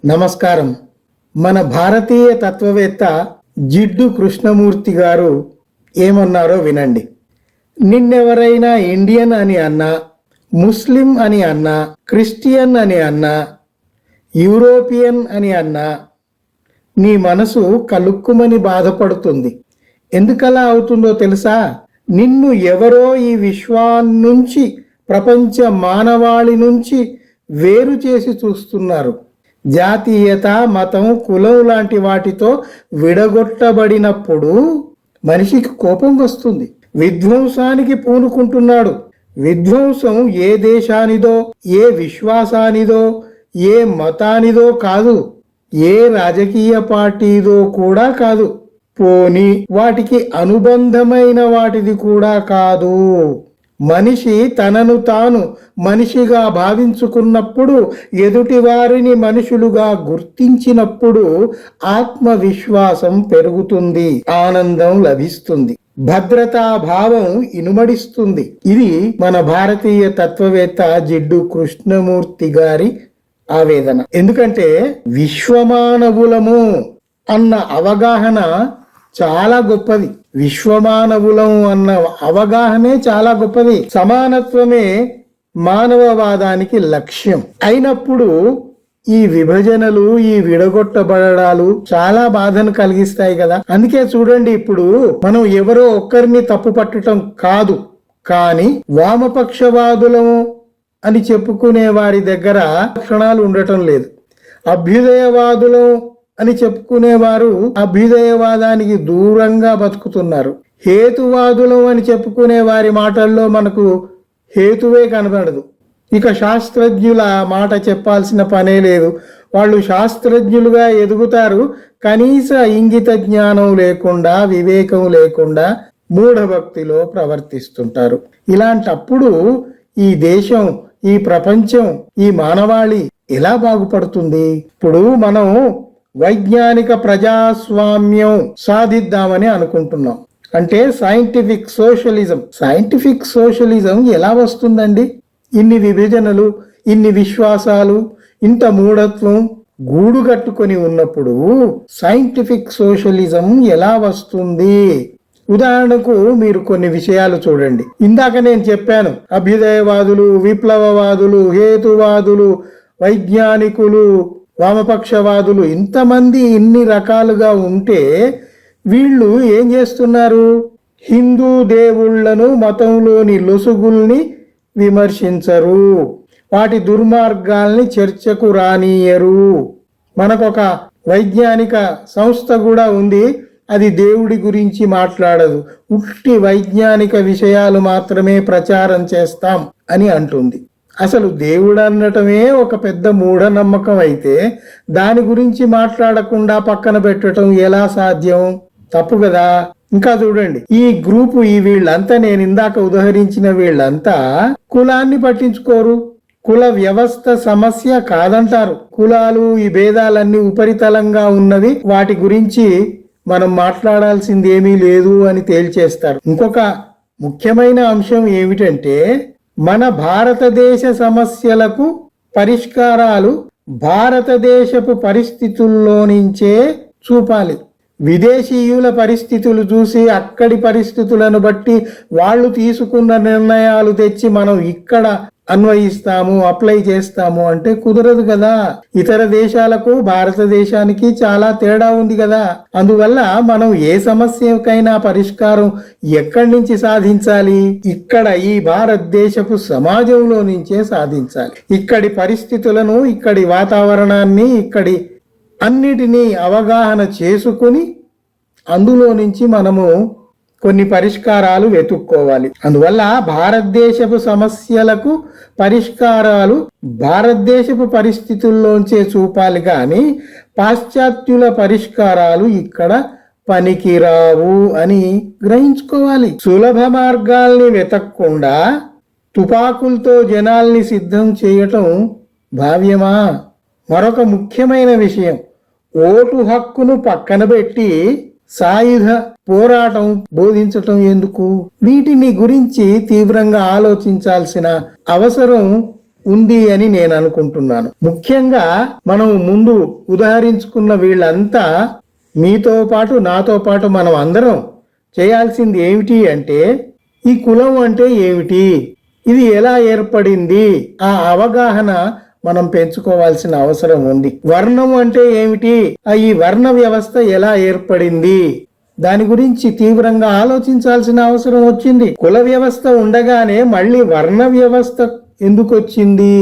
నమస్కారం. మన భారతీయ తత్వవేత్త జిడ్డు కృష్ణమూర్తి గారు ఏమన్నారో వినండి. నిన్నెవరైనా ఇండియన్ అని అన్నా, ముస్లిం అని అన్నా, క్రిస్టియన్ అని అన్నా, యూరోపియన్ అని అన్నా నీ మనసు కలుక్కుమని బాధపడుతుంది. ఎందుకలా అవుతుందో తెలుసా? నిన్ను ఎవరో ఈ విశ్వాన్నుంచి, ప్రపంచ మానవాళి నుంచి వేరు చేసి చూస్తున్నారు. జాతీయత, మతం, కులం లాంటి వాటితో విడగొట్టబడినప్పుడు మనిషికి కోపం వస్తుంది. విధ్వంసానికి పూనుకుంటున్నాడు. విధ్వంసం ఏ దేశానిదో, ఏ విశ్వాసానిదో, ఏ మతానిదో కాదు, ఏ రాజకీయ పార్టీదో కూడా కాదు, పోని వాటికి అనుబంధమైన వాటిది కూడా కాదు. మనిషి తనను తాను మనిషిగా భావించుకున్నప్పుడు, ఎదుటి వారిని మనుషులుగా గుర్తించినప్పుడు ఆత్మవిశ్వాసం పెరుగుతుంది, ఆనందం లభిస్తుంది, భద్రతా భావం ఇనుమడిస్తుంది. ఇది మన భారతీయ తత్వవేత్త జిడ్డు కృష్ణమూర్తి గారి ఆవేదన. ఎందుకంటే విశ్వమానవులము అన్న అవగాహన చాలా గొప్పది. విశ్వమానవులం అన్న అవగాహనే చాలా గొప్పది. సమానత్వమే మానవవాదానికి లక్ష్యం అయినప్పుడు ఈ విభజనలు, ఈ విడగొట్టబడాలు చాలా బాధను కలిగిస్తాయి కదా. అందుకే చూడండి, ఇప్పుడు మనం ఎవరో ఒక్కరిని తప్పు పట్టడం కాదు, కానీ వామపక్షవాదులము అని చెప్పుకునే వారి దగ్గర లక్షణాలు ఉండటం లేదు. అభ్యుదయవాదులం అని చెప్పుకునేవారు అభ్యుదయవాదానికి దూరంగా బతుకుతున్నారు. హేతువాదులం అని చెప్పుకునే వారి మాటల్లో మనకు హేతువే కనబడదు. ఇక శాస్త్రజ్ఞుల మాట చెప్పాల్సిన పనే లేదు. వాళ్ళు శాస్త్రజ్ఞులుగా ఎదుగుతారు, కనీస ఇంగిత జ్ఞానం లేకుండా, వివేకం లేకుండా మూఢభక్తిలో ప్రవర్తిస్తుంటారు. ఇలాంటప్పుడు ఈ దేశం, ఈ ప్రపంచం, ఈ మానవాళి ఎలా బాగుపడుతుంది? ఇప్పుడు మనం వైజ్ఞానిక ప్రజాస్వామ్యం సాధిద్దామని అనుకుంటున్నాం. అంటే సైంటిఫిక్ సోషలిజం. సైంటిఫిక్ సోషలిజం ఎలా వస్తుందండి? ఇన్ని విభజనలు, ఇన్ని విశ్వాసాలు, ఇంత మూఢత్వం గూడు కట్టుకొని ఉన్నప్పుడు సైంటిఫిక్ సోషలిజం ఎలా వస్తుంది? ఉదాహరణకు మీరు కొన్ని విషయాలు చూడండి. ఇందాక నేను చెప్పాను, అభ్యుదయవాదులు, విప్లవవాదులు, హేతువాదులు, వైజ్ఞానికులు, వామపక్షవాదులు, ఇంతమంది ఇన్ని రకాలుగా ఉంటే వీళ్ళు ఏం చేస్తున్నారు? హిందూ దేవుళ్లను, మతంలోని లొసుగుల్ని విమర్శించరు, వాటి దుర్మార్గాల్ని చర్చకు రానియరు. మనకొక వైజ్ఞానిక సంస్థ కూడా ఉంది, అది దేవుడి గురించి మాట్లాడదు, ఉట్టి వైజ్ఞానిక విషయాలు మాత్రమే ప్రచారం చేస్తాం అని అంటుంది. అసలు దేవుడు అనటమే ఒక పెద్ద మూఢనమ్మకం అయితే దాని గురించి మాట్లాడకుండా పక్కన పెట్టడం ఎలా సాధ్యం? తప్పు కదా. ఇంకా చూడండి, ఈ గ్రూపు, ఈ వీళ్ళంతా, నేను ఇందాక ఉదహరించిన వీళ్ళంతా కులాన్ని పట్టించుకోరు. కుల వ్యవస్థ సమస్య కాదంటారు. కులాలు, ఈ భేదాలన్నీ ఉపరితలంగా ఉన్నవి, వాటి గురించి మనం మాట్లాడాల్సింది ఏమీ లేదు అని తేల్చేస్తారు. ఇంకొక ముఖ్యమైన అంశం ఏమిటంటే, మన భారతదేశ సమస్యలకు పరిష్కారాలు భారతదేశపు పరిస్థితుల్లో నుంచే చూపాలి. విదేశీయుల పరిస్థితులు చూసి, అక్కడి పరిస్థితులను బట్టి వాళ్ళు తీసుకున్న నిర్ణయాలు తెచ్చి మనం ఇక్కడ అన్వయిస్తాము, అప్లై చేస్తాము అంటే కుదరదు కదా. ఇతర దేశాలకు భారతదేశానికి చాలా తేడా ఉంది కదా. అందువల్ల మనం ఏ సమస్యకైనా పరిష్కారం ఎక్కడి నుంచి సాధించాలి? ఇక్కడ ఈ భారతదేశపు సమాజంలో నుంచే సాధించాలి. ఇక్కడి పరిస్థితులను, ఇక్కడి వాతావరణాన్ని, ఇక్కడి అన్నిటినీ అవగాహన చేసుకుని అందులో నుంచి మనము కొన్ని పరిష్కారాలు వెతుక్కోవాలి. అందువల్ల భారతదేశపు సమస్యలకు పరిష్కారాలు భారతదేశపు పరిస్థితుల్లోంచే చూపాలి, కానీ పాశ్చాత్యుల పరిష్కారాలు ఇక్కడ పనికిరావు అని గ్రహించుకోవాలి. సులభ మార్గాల్ని వెతక్కుండా తుపాకులతో జనాల్ని సిద్ధం చేయటం భావ్యమా? మరొక ముఖ్యమైన విషయం, ఓటు హక్కును పక్కన పెట్టి సాయుధ పోరాటం బోధించటం ఎందుకు? వీటిని గురించి తీవ్రంగా ఆలోచించాల్సిన అవసరం ఉంది అని నేను అనుకుంటున్నాను. ముఖ్యంగా మనం ముందు ఉదాహరించుకున్న వీళ్ళంతా మీతో పాటు నాతో పాటు మనం అందరం చేయాల్సింది ఏమిటి అంటే, ఈ కులం అంటే ఏమిటి, ఇది ఎలా ఏర్పడింది, ఆ అవగాహన మనం పెంచుకోవాల్సిన అవసరం ఉంది. వర్ణం అంటే ఏమిటి, ఈ వర్ణ వ్యవస్థ ఎలా ఏర్పడింది, దాని గురించి తీవ్రంగా ఆలోచించాల్సిన అవసరం వచ్చింది. కుల వ్యవస్థ ఉండగానే మళ్ళీ వర్ణ వ్యవస్థ ఎందుకు వచ్చింది,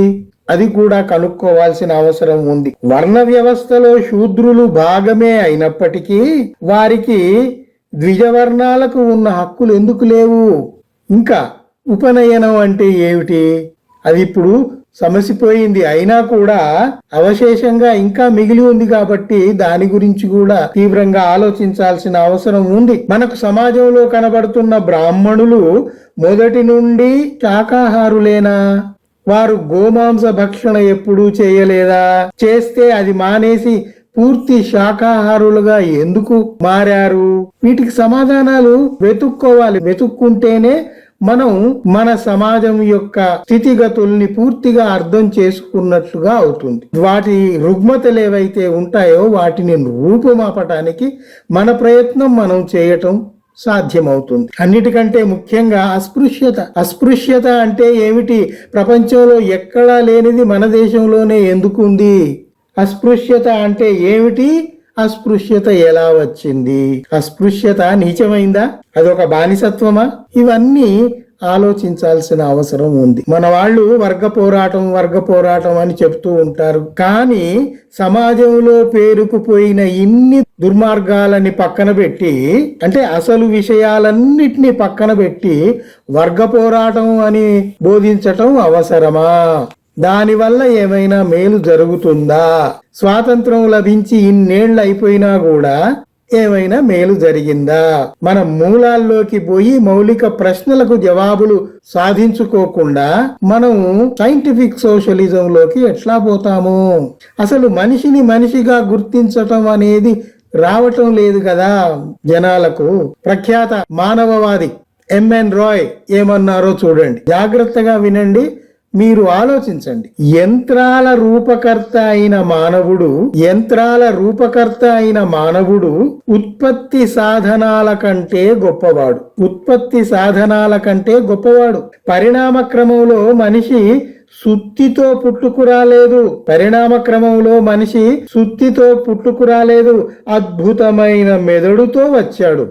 అది కూడా కనుక్కోవాల్సిన అవసరం ఉంది. వర్ణ వ్యవస్థలో శూద్రులు భాగమే అయినప్పటికీ వారికి ద్విజవర్ణాలకు ఉన్న హక్కులు ఎందుకు లేవు? ఇంకా ఉపనయనం అంటే ఏమిటి, అది ఇప్పుడు సమసిపోయింది. అయినా కూడా అవశేషంగా ఇంకా మిగిలి ఉంది కాబట్టి దాని గురించి కూడా తీవ్రంగా ఆలోచించాల్సిన అవసరం ఉంది. మనకు సమాజంలో కనబడుతున్న బ్రాహ్మణులు మొదటి నుండి శాకాహారులేనా? వారు గోమాంస భక్షణ ఎప్పుడూ చేయలేదా? చేస్తే అది మానేసి పూర్తి శాకాహారులుగా ఎందుకు మారారు? వీటికి సమాధానాలు వెతుక్కోవాలి. వెతుక్కుంటేనే మనం మన సమాజం యొక్క స్థితిగతుల్ని పూర్తిగా అర్థం చేసుకున్నట్లుగా అవుతుంది. వాటి రుగ్మతలు ఏవైతే ఉంటాయో వాటిని రూపుమాపటానికి మన ప్రయత్నం మనం చేయటం సాధ్యమవుతుంది. అన్నిటికంటే ముఖ్యంగా అస్పృశ్యత అంటే ఏమిటి? ప్రపంచంలో ఎక్కడా లేనిది మన దేశంలోనే ఎందుకు ఉంది? అస్పృశ్యత అంటే ఏమిటి? అస్పృశ్యత ఎలా వచ్చింది? అస్పృశ్యత నీచమైందా? అదొక బానిసత్వమా? ఇవన్నీ ఆలోచించాల్సిన అవసరం ఉంది. మన వాళ్ళు వర్గ పోరాటం అని చెప్తూ ఉంటారు. కానీ సమాజంలో పేరుకుపోయిన ఇన్ని దుర్మార్గాలని పక్కన పెట్టి, అంటే అసలు విషయాలన్నిటినీ పక్కన పెట్టి వర్గ పోరాటం అని బోధించటం అవసరమా? దానివల్ల ఏమైనా మేలు జరుగుతుందా? స్వాతంత్రం లభించి ఇన్నేళ్లు అయిపోయినా కూడా ఏమైనా మేలు జరిగిందా? మన మూలాల్లోకి పోయి మౌలిక ప్రశ్నలకు జవాబులు సాధించుకోకుండా మనం సైంటిఫిక్ సోషలిజంలోకి ఎట్లా పోతాము? అసలు మనిషిని మనిషిగా గుర్తించటం అనేది రావటం లేదు కదా జనాలకు. ప్రఖ్యాత మానవవాది ఎంఎన్ రాయ్ ఏమన్నారో చూడండి, జాగ్రత్తగా వినండి, మీరు ఆలోచించండి. యంత్రాల రూపకర్త అయిన మానవుడు ఉత్పత్తి సాధనాల కంటే గొప్పవాడు. పరిణామ క్రమంలో మనిషి సుత్తితో పుట్టుకురాలేదు, అద్భుతమైన మెదడుతో వచ్చాడు.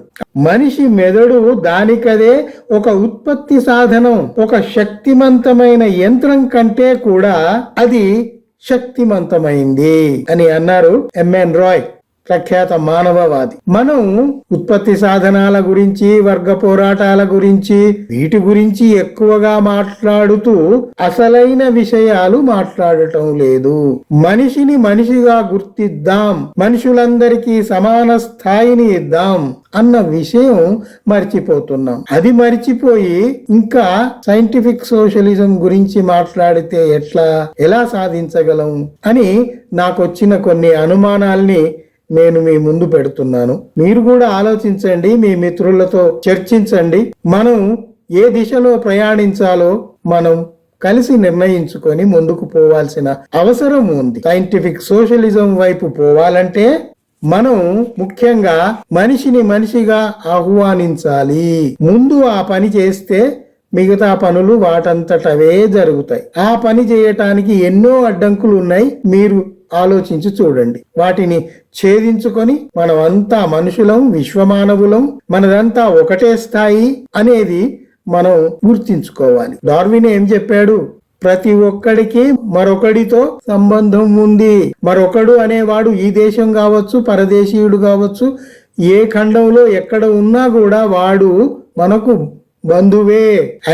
మనిషి మెదడు దానికదే ఒక ఉత్పత్తి సాధనం. ఒక శక్తిమంతమైన యంత్రం కంటే కూడా అది శక్తిమంతమైంది అని అన్నారు ఎంఎన్ రాయ్, ప్రఖ్యాత మానవవాది. మనం ఉత్పత్తి సాధనాల గురించి, వర్గ పోరాటాల గురించి, వీటి గురించి ఎక్కువగా మాట్లాడుతూ అసలైన విషయాలు మాట్లాడటం లేదు. మనిషిని మనిషిగా గుర్తిద్దాం, మనుషులందరికీ సమాన స్థాయిని ఇద్దాం అన్న విషయం మర్చిపోతున్నాం. అది మర్చిపోయి ఇంకా సైంటిఫిక్ సోషలిజం గురించి మాట్లాడితే ఎలా సాధించగలం అని నాకొచ్చిన కొన్ని అనుమానాల్ని నేను మీ ముందు పెడుతున్నాను. మీరు కూడా ఆలోచించండి, మీ మిత్రులతో చర్చించండి. మనం ఏ దిశలో ప్రయాణించాలో మనం కలిసి నిర్ణయించుకొని ముందుకు పోవాల్సిన అవసరం ఉంది. సైంటిఫిక్ సోషలిజం వైపు పోవాలంటే మనం ముఖ్యంగా మనిషిని మనిషిగా ఆహ్వానించాలి. ముందు ఆ పని చేస్తే మిగతా పనులు వాటంతటవే జరుగుతాయి. ఆ పని చేయటానికి ఎన్నో అడ్డంకులు ఉన్నాయి, మీరు ఆలోచించి చూడండి. వాటిని ఛేదించుకొని మనమంతా మనుషులం, విశ్వమానవులం, మనదంతా ఒకటే స్థాయి అనేది మనం గుర్తించుకోవాలి. డార్విన్ ఏం చెప్పాడు? ప్రతి ఒక్కడికి మరొకడితో సంబంధం ఉంది. మరొకడు అనేవాడు ఈ దేశం కావచ్చు, పరదేశీయుడు కావచ్చు, ఏ ఖండంలో ఎక్కడ ఉన్నా కూడా వాడు మనకు బంధువే.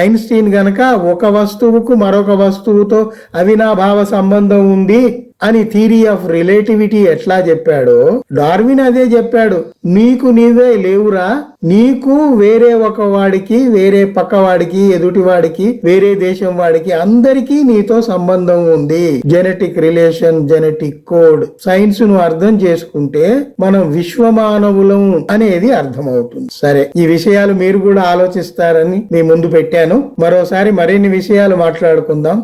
ఐన్స్టీన్ గనక ఒక వస్తువుకు మరొక వస్తువుతో అవినాభావ సంబంధం ఉంది అని థియరీ ఆఫ్ రిలేటివిటీ ఎట్లా చెప్పాడో డార్విన్ అదే చెప్పాడు. నీకు నీవే లేవురా, నీకు వేరే ఒక వాడికి, వేరే పక్క వాడికి, ఎదుటి వాడికి, వేరే దేశం వాడికి, అందరికీ నీతో సంబంధం ఉంది. Genetic relation, genetic code. Science ను అర్థం చేసుకుంటే మనం విశ్వమానవులం అనేది అర్థమవుతుంది. సరే, ఈ విషయాలు మీరు కూడా ఆలోచిస్తారని మీ ముందు పెట్టాను. మరోసారి మరిన్ని విషయాలు మాట్లాడుకుందాం.